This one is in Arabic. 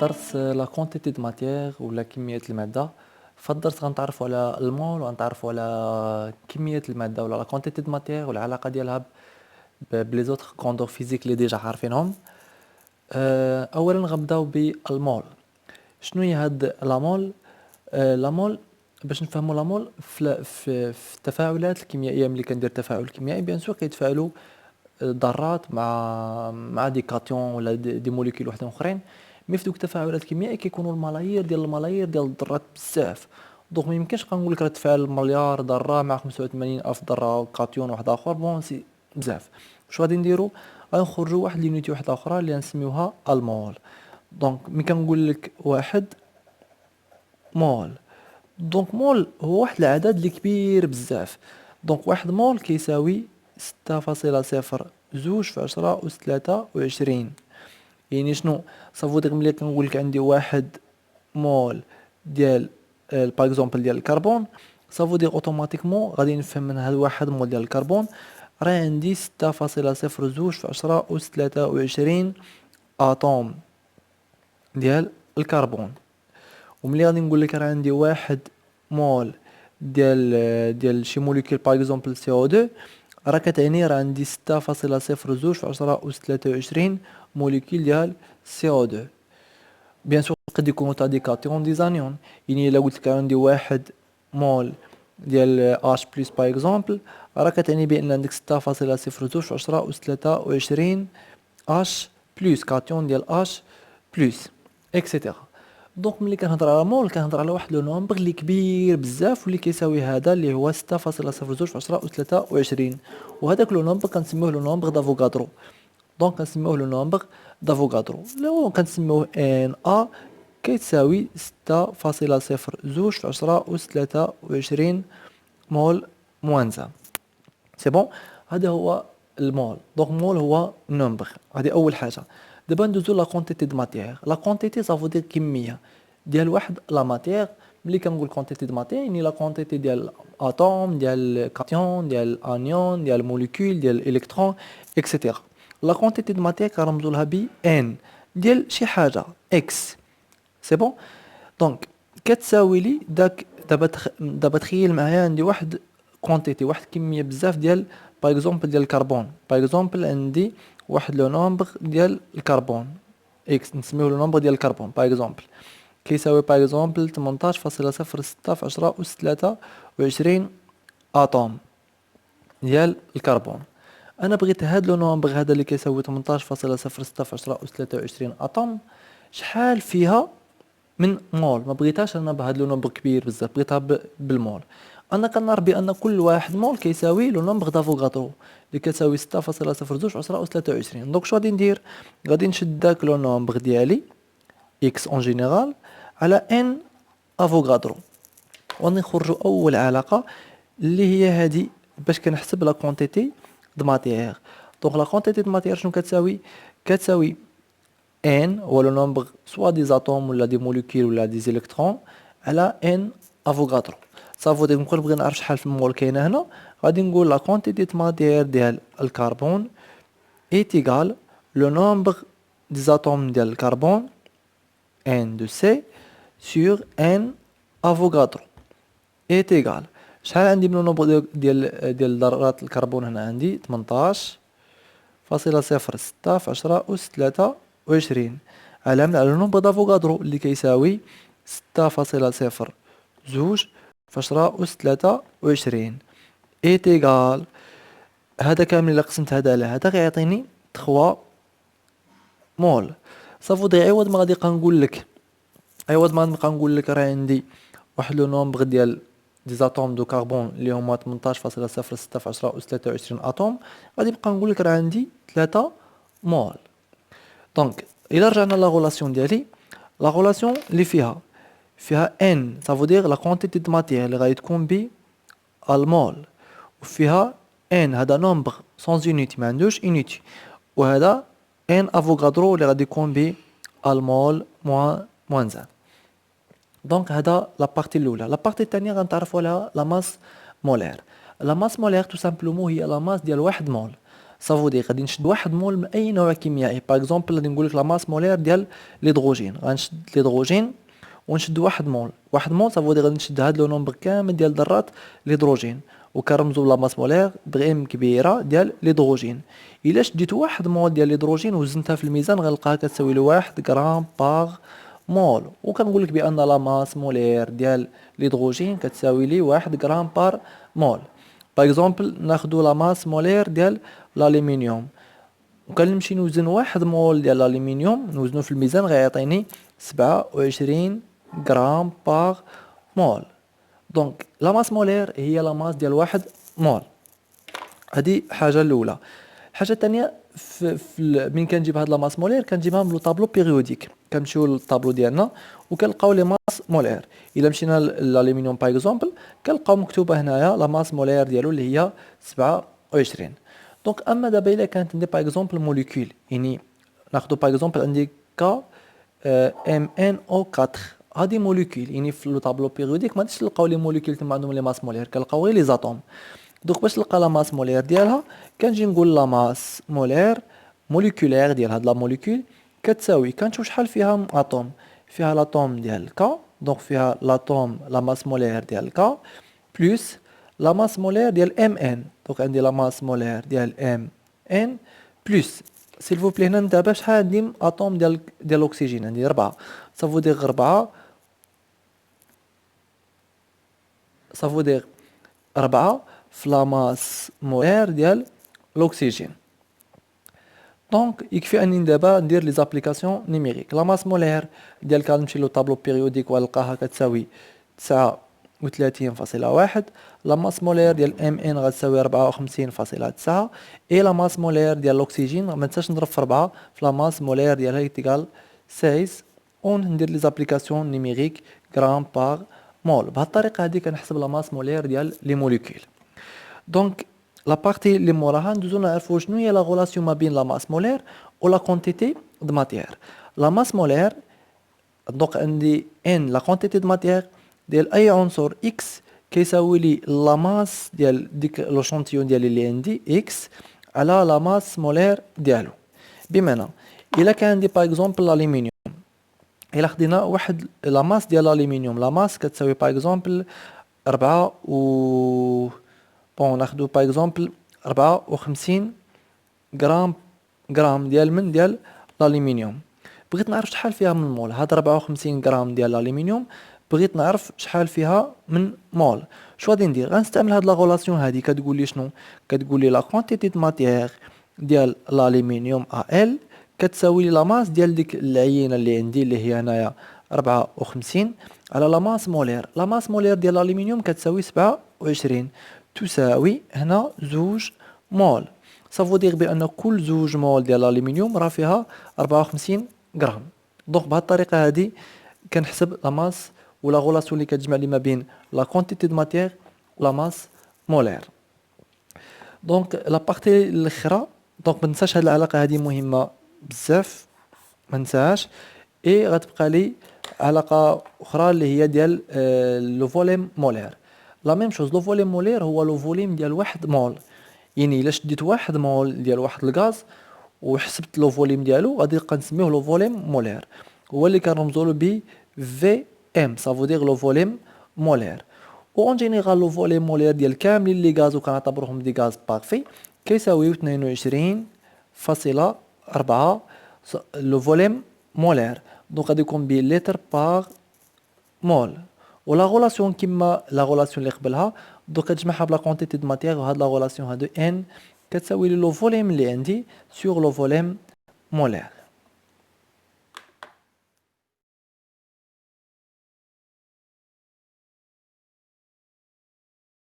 درس لا كونتيتي دو ماتيير ولا كمية المادة. فالدرس غنتعرفو على المول وغنتعرفو على كمية المادة ولا لا كونتيتي دو ماتيير والعلاقة ديالها بلي زوتر كوندور فيزيك اللي ديجا عارفينهم. اولا غنبداو بالمول. شنو هي هاد لامول؟ لامول باش نفهمو لامول في التفاعلات الكيميائية. ملي كندير تفاعل كيميائي بيان سور كيتفاعلوا ذرات مع دي كاتيون ولا دي موليكيول وحدين اخرين. مي في دوك التفاعلات الكيميائيه كيكونوا الملايير ديال الذرات بزاف. دونك ما يمكنش نقول لك راه تفاعل مليار ذره مع 85 الف ذره كاتيون واحد اخر. بون سي بزاف. واش غادي نديرو؟ غنخرجوا واحد لينيتي واحده اخرى اللي نسميوها المول. دونك ملي كنقول لك واحد مول، دونك مول هو واحد العدد اللي كبير بزاف. دونك واحد مول كيساوي 6.02 في 10 أس 23. يعني شنو صافو دير؟ ملي كنقول لك عندي واحد مول ديال باغ اكزومبل ديال الكربون، صافو دير اوتوماتيكمون غادي نفهم من هاد واحد مول ديال الكربون راه عندي 6.02 في 10 أس 23 اتوم ديال الكربون. وملي غادي نقول لك راه عندي واحد مول ديال شي موليكول باغ اكزومبل سي او 2، راه كتعني راه عندي 6.02 في 10 أس 23 موليكول ديال سي او 2. بيان سور قد يكونوا تا دي كاتيون دي زانيون. يعني الا قلت لك عندي واحد مول ديال اش بلس باغ اكزومبل، راه كتعني بان عندك 6.02 في 10 أس 23 اش بلس كاتيون ديال اش بلس اكسيتيرا. دونك ملي كنهضر على مول كنهضر على واحد لو نومبر اللي كبير بزاف واللي كيساوي هذا اللي هو 6.02 في 10 أس 23. وهذاك لو نومبر كنسميوه لو نومبر دافوغادرو. دونك كنسميوه لو نومبر دافوغادرو لو كنسميوه ان ا كيتساوي 6.02 في 10 أس 23 مول موانزا. سي بون. هذا هو المول. دونك مول هو نومبر. هذه اول حاجه. دابا ندوزو لا كونتيتي دو ماتيير. لا كونتيتي صافو دير كميه ديال واحد لا ماتيير. ملي كنقول كونتيتي دو ماتيير يعني لا كونتيتي ديال اتوم ديال كاتيون ديال انيون ديال موليكول ديال الكترون اكسيتيرا. لا كونتيتي دو ماتيير كنرمزو لها ب ان ديال شي حاجه اكس. سي بون. دونك كتساوي لي داك. دابا تخيل معايا عندي واحد كونتيتي واحد كميه بزاف ديال باغ اكزومبل ديال الكربون. باغ اكزومبل عندي واحد لو نومبر ديال الكربون اكس نسميوه لو نومبر ديال الكربون باغ اكزومبل كيساوي باغ اكزومبل 18.06 في 10 أس 23 اتوم ديال الكربون. انا بغيت هاد لو نومبر هذا اللي كيساوي 18.06 في 10 أس 23 اتوم شحال فيها من مول. ما بغيتهاش انا بهاد لو نومبر كبير بزاف، بغيتها بالمول. انا كنعرف بان كل واحد مول كيساوي لو نومبر دافوغادرو اللي كتساوي 6.02 في 10 أس 23. دونك شنو غادي ندير؟ غادي نشد داك لو نومبر ديالي اكس اون جينيرال على ان افوغادرو وغادي نخرجوا اول علاقه اللي هي هادي باش كنحسب لا كونتيتي د ماتيير. دونك لا كونتيتي د ماتيير شنو كتساوي؟ كتساوي ان هو لو نومبر سوا دي زاتوم ولا دي موليكول ولا دي زيليكترون على ان افوغادرو. صافو ديك نكون بغينا نعرف شحال في المول كاينه هنا. غادي نقول لا كونتيتي د ماتيير ديال الكربون est égal le nombre des atomes ديال الكربون n de C sur n افوغادرو est égal شحال عندي من النومبر ديال ذرات الكربون. هنا عندي 18.06 في 10 أس 23 على النومبر دافوغادرو اللي كيساوي 6.02 في 10 أس 23 est égal. هذا كامل اللي قسمت هذا على هذا غيعطيني 3 مول. صافو دي عوض ما غادي نقول لك راه عندي واحد لو نومبر ديال دي زاتوم دو كربون اللي هما 18.06 في 10 أس 23 اتوم. غادي نبقى نقول لك راه عندي 3 مول. دونك الا رجعنا لا غولاسيون ديالي، لا غولاسيون اللي فيها ان صافو دير لا كونتيتي د ماتيير اللي غادي تكون بي المول، وفيها ان هذا نومبر سون يونيتي ما عندوش يونيتي، وهذا ان افوغادرو اللي غادي يكون ب المول موان زان. دونك هذا لا بارتي الاولى. لا بارتي الثانيه غنتعرفوا عليها لا ماس مولير. لا ماس مولير تو سامبلومون هي لا ماس ديال واحد مول. صافو دي غادي نشد واحد مول من اي نوع كيميائي. باغ اكزومبل غادي نقول لك لا ماس مولير ديال ليدروجين، غنشد ليدروجين ونشد واحد مول. واحد مول صافو دي غادي نشد هاد لو نومبر كامل ديال ذرات ليدروجين، وكنرمزو لا ماس مولير بغيم كبيره ديال ليدروجين. الا شديت واحد مول ديال ليدروجين وزنتها في الميزان غنلقاها كتساوي ل 1 غرام باغ مول. وكنقول لك بان لا ماس مولير ديال ليدروجين كتساوي لي 1 غرام بار مول. باغ اكزومبل ناخدو لا ماس مولير ديال الالومنيوم، وكنمشي نوزن واحد مول ديال الالومنيوم نوزنو في الميزان غيعطيني 27 غرام باغ مول. دونك لا ماس مولير هي لا ماس ديال واحد مول. هذه حاجه الاولى. الحاجه الثانيه من كنجيب هاد لا ماس مولير كنجيبها من لو طابلو بيريوديك. كنمشيو للطابلو ديالنا وكنلقاو لي ماس مولير. الا مشينا للالومنيوم باغ اكزومبل كنلقاو مكتوبه هنايا لا ماس مولير ديالو اللي هي 27. دونك اما دابا الا كانت عندي باغ اكزومبل موليكول، يعني ناخذ باغ اكزومبل عندي ك ام ان او 4، هادي موليكول يعني في لو طابلو بيريوديك ما غاديش تلقاو لي موليكول تما عندهم لي ماس مولير، كنلقاو غير لي زاتوم. دونك باش نلقى لا ماس مولير ديالها كنجي نقول لا ماس مولير موليكولير ديال هاد لا موليكول كتساوي، كنشوف شحال فيها من اتوم. فيها لاتوم ديال ك، دونك فيها لاتوم لا ماس مولير ديال ك بلس لا ماس مولير ديال ام ان. دونك عندي لا ماس مولير ديال ام ان بلس سيل فو بلي هنا دابا شحال عندي من اتوم ديال الاكسجين، عندي 4. صافو دير 4 صافو دير 4 في لا ماس مولير ديال الاكسجين. دونك يكفي اني دابا ندير لي زابليكاسيون نيميريك. لا ماس مولير ديال كنمشي لو طابلو بيريوديك ونلقاها كتساوي 39.1. لا ماس مولير ديال ام ان غتساوي 54.9. اي لا ماس مولير ديال الاكسجين ما ننساش نضرب في 4 في لا ماس مولير ديالها تيكال 16 وندير لي زابليكاسيون نيميريك غرام باغ مول. بهاد الطريقه هادي كنحسب لا ماس مولير ديال لي موليكول. دونك لا بارتي اللي موراها ندوزو نعرفو شنو هي لا غولاسيون ما بين لا ماس مولير و لا كونتيتي د ماتيير. لا ماس مولير دونك عندي ان لا كونتيتي د ماتيير ديال اي عنصر اكس كيساوي لي لا ماس ديال ديك لو شونتيون ديالي اللي عندي اكس على لا ماس مولير ديالو. بمعنى الا كان عندي باغ اكزومبل الالومنيوم، الا خدينا واحد لا ماس ديال الالومنيوم، لا ماس كتساوي باغ اكزومبل 4 و بون ناخدو باغ اكزومبل 54 غرام ديال الالومنيوم. بغيت نعرف شحال فيها من مول. هاد 54 غرام ديال الالومنيوم بغيت نعرف شحال فيها من مول. شو غادي ندير؟ غنستعمل هاد لا غولاسيون هادي كتقول لي شنو؟ كتقول لي لا كونتيتي د ماتيير ديال الالومنيوم ال كتساوي لي لا ماس ديال ديك العينه اللي عندي اللي هي هنايا 54 على لا ماس مولير. لا ماس مولير ديال الالومنيوم كتساوي 27 تساوي هنا 2 مول. صافو دير بان كل 2 مول ديال الالومنيوم راه فيها 54 غرام. دونك بهاد الطريقه هادي كنحسب لا ماس ولا غولاسيون اللي كتجمع لي ما بين لا كونتيتي د ماتيير و لا ماس مولير. دونك لا بارتي الاخرى، دونك ما ننساش هاد العلاقه هادي مهمه بزاف ما ننساهاش. اي غتبقى لي علاقه اخرى اللي هي ديال لو فوليم مولير. لا ميم شوز، لو فوليم مولير هو لو فوليم ديال واحد مول. يعني الا شديت واحد مول ديال واحد الغاز وحسبت لو فوليم ديالو غادي نبقى نسميوه لو فوليم مولير، هو اللي كنرمزوا له ب في ام. صافو دير لو فوليم مولير. و اون جينيرال لو فوليم مولير ديال كاملين لي غاز وكنعتبروهم دي غاز بارفي كيساويو 22.4 لو فوليم مولير. دونك غادي يكون ب لتر باغ مول. ولا غولاسيون كيما لا غولاسيون اللي قبلها دوك كتجمعها بلا كونتيتي د ماتيير، وهاد لا غولاسيون هادو ان كتساوي لي لو فوليم اللي عندي سور لو فوليم مولير.